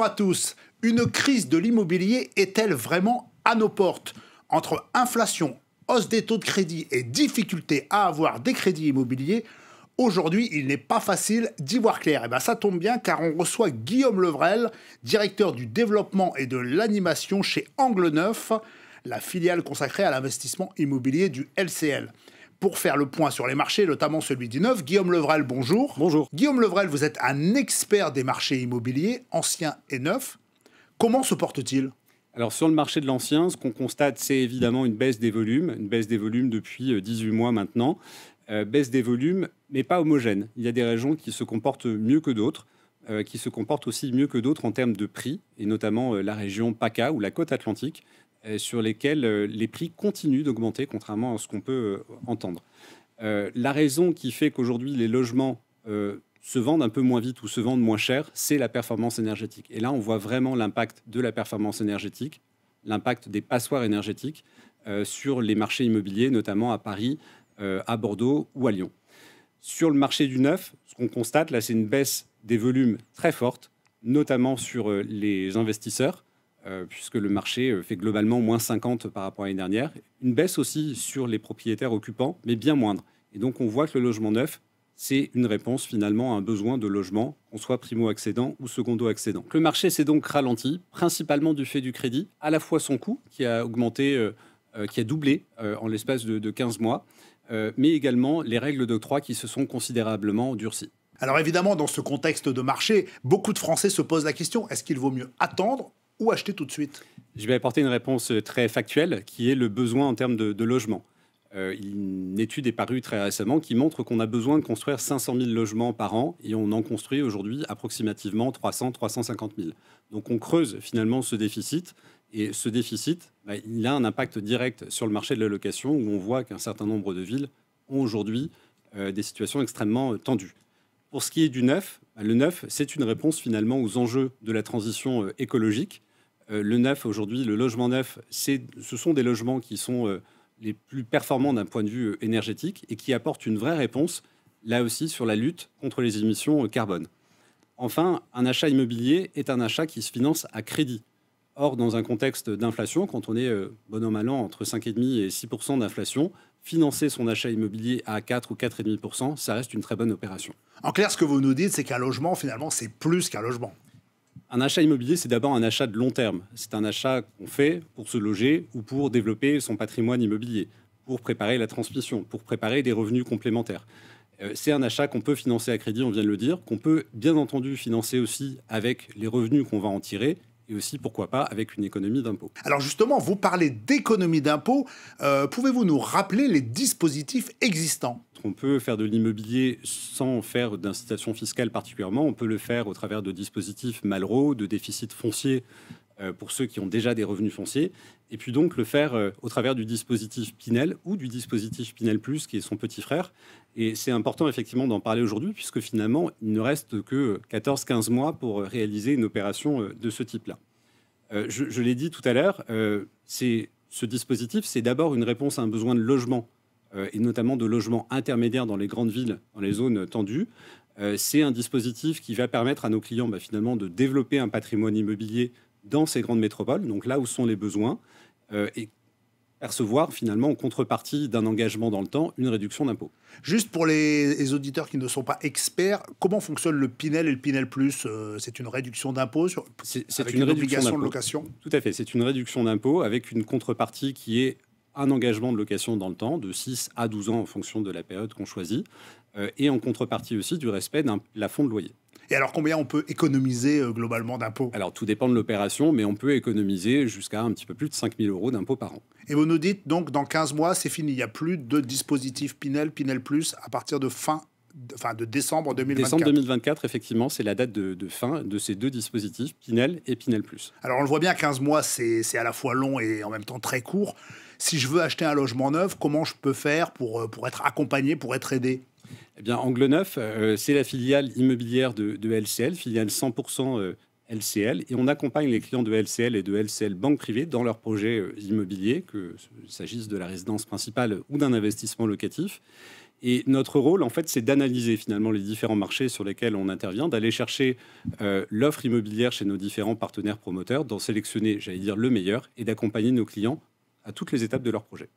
Bonjour à tous. Une crise de l'immobilier est-elle vraiment à nos portes? Entre inflation, hausse des taux de crédit et difficulté à avoir des crédits immobiliers, aujourd'hui, il n'est pas facile d'y voir clair. Et bien ça tombe bien car on reçoit Guillaume Levrel, directeur du développement et de l'animation chez Angle Neuf, la filiale consacrée à l'investissement immobilier du LCL. Pour faire le point sur les marchés, notamment celui du neuf, Guillaume Levrel, bonjour. Bonjour. Guillaume Levrel, vous êtes un expert des marchés immobiliers, anciens et neufs. Comment se porte-t-il ? Alors sur le marché de l'ancien, ce qu'on constate, c'est évidemment une baisse des volumes depuis 18 mois maintenant. Baisse des volumes, mais pas homogène. Il y a des régions qui se comportent mieux que d'autres, qui se comportent aussi mieux que d'autres en termes de prix, et notamment la région PACA ou la côte atlantique, sur lesquelles les prix continuent d'augmenter, contrairement à ce qu'on peut entendre. La raison qui fait qu'aujourd'hui les logements se vendent un peu moins vite ou se vendent moins cher, c'est la performance énergétique. Et là, on voit vraiment l'impact de la performance énergétique, l'impact des passoires énergétiques sur les marchés immobiliers, notamment à Paris, à Bordeaux ou à Lyon. Sur le marché du neuf, ce qu'on constate, là, c'est une baisse des volumes très forte, notamment sur les investisseurs, puisque le marché fait globalement moins 50 par rapport à l'année dernière. Une baisse aussi sur les propriétaires occupants, mais bien moindre. Et donc, on voit que le logement neuf, c'est une réponse finalement à un besoin de logement, qu'on soit primo-accédant ou secondo-accédant. Le marché s'est donc ralenti, principalement du fait du crédit, à la fois son coût, qui a augmenté, qui a doublé en l'espace de 15 mois, mais également les règles d'octroi qui se sont considérablement durcies. Alors évidemment, dans ce contexte de marché, beaucoup de Français se posent la question, est-ce qu'il vaut mieux attendre ou acheter tout de suite? Je vais apporter une réponse très factuelle, qui est le besoin en termes de logement. Une étude est parue très récemment qui montre qu'on a besoin de construire 500 000 logements par an et on en construit aujourd'hui approximativement 300-350 000. Donc on creuse finalement ce déficit et ce déficit, il a un impact direct sur le marché de la location où on voit qu'un certain nombre de villes ont aujourd'hui des situations extrêmement tendues. Pour ce qui est du neuf, le neuf, c'est une réponse finalement aux enjeux de la transition écologique. Le neuf aujourd'hui, le logement neuf, ce sont des logements qui sont les plus performants d'un point de vue énergétique et qui apportent une vraie réponse, là aussi, sur la lutte contre les émissions carbone. Enfin, un achat immobilier est un achat qui se finance à crédit. Or, dans un contexte d'inflation, quand on est bon an mal an entre 5,5 et 6% d'inflation, financer son achat immobilier à 4 ou 4,5%, ça reste une très bonne opération. En clair, ce que vous nous dites, c'est qu'un logement, finalement, c'est plus qu'un logement. Un achat immobilier, c'est d'abord un achat de long terme. C'est un achat qu'on fait pour se loger ou pour développer son patrimoine immobilier, pour préparer la transmission, pour préparer des revenus complémentaires. C'est un achat qu'on peut financer à crédit, on vient de le dire, qu'on peut bien entendu financer aussi avec les revenus qu'on va en tirer et aussi, pourquoi pas, avec une économie d'impôt. Alors justement, vous parlez d'économie d'impôt. Pouvez-vous nous rappeler les dispositifs existants ? On peut faire de l'immobilier sans faire d'incitation fiscale particulièrement. On peut le faire au travers de dispositifs Malraux, de déficit foncier pour ceux qui ont déjà des revenus fonciers. Et puis donc le faire au travers du dispositif Pinel ou du dispositif Pinel Plus, qui est son petit frère. Et c'est important effectivement d'en parler aujourd'hui, puisque finalement, il ne reste que 14-15 mois pour réaliser une opération de ce type-là. Je l'ai dit tout à l'heure, ce dispositif, c'est d'abord une réponse à un besoin de logement, et notamment de logements intermédiaires dans les grandes villes, dans les zones tendues. C'est un dispositif qui va permettre à nos clients finalement de développer un patrimoine immobilier dans ces grandes métropoles, donc là où sont les besoins, et percevoir finalement en contrepartie d'un engagement dans le temps une réduction d'impôt. Juste pour les auditeurs qui ne sont pas experts, comment fonctionne le Pinel et le Pinel Plus ? C'est une réduction d'impôt avec une obligation de location ? Tout à fait, c'est une réduction d'impôt avec une contrepartie qui est un engagement de location dans le temps, de 6 à 12 ans en fonction de la période qu'on choisit, et en contrepartie aussi du respect d'un plafond de loyer. Et alors, combien on peut économiser globalement d'impôts ? Alors, tout dépend de l'opération, mais on peut économiser jusqu'à un petit peu plus de 5 000 € d'impôts par an. Et vous nous dites, donc, dans 15 mois, c'est fini. Il n'y a plus de dispositif Pinel, Pinel Plus à partir de décembre 2024. Décembre 2024, effectivement, c'est la date de fin de ces deux dispositifs, Pinel et Pinel Plus. Alors, on le voit bien, 15 mois, c'est à la fois long et en même temps très court. Si je veux acheter un logement neuf, comment je peux faire pour être accompagné, pour être aidé ? Eh bien, Angle Neuf, c'est la filiale immobilière de LCL, filiale 100% LCL, et on accompagne les clients de LCL et de LCL Banque Privée dans leurs projets immobiliers, qu'il s'agisse de la résidence principale ou d'un investissement locatif. Et notre rôle, en fait, c'est d'analyser finalement les différents marchés sur lesquels on intervient, d'aller chercher l'offre immobilière chez nos différents partenaires promoteurs, d'en sélectionner, j'allais dire, le meilleur et d'accompagner nos clients à toutes les étapes de leur projet.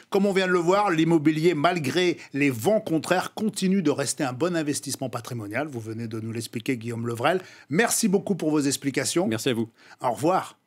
Comme on vient de le voir, l'immobilier, malgré les vents contraires, continue de rester un bon investissement patrimonial. Vous venez de nous l'expliquer, Guillaume Levrel. Merci beaucoup pour vos explications. Merci à vous. Au revoir.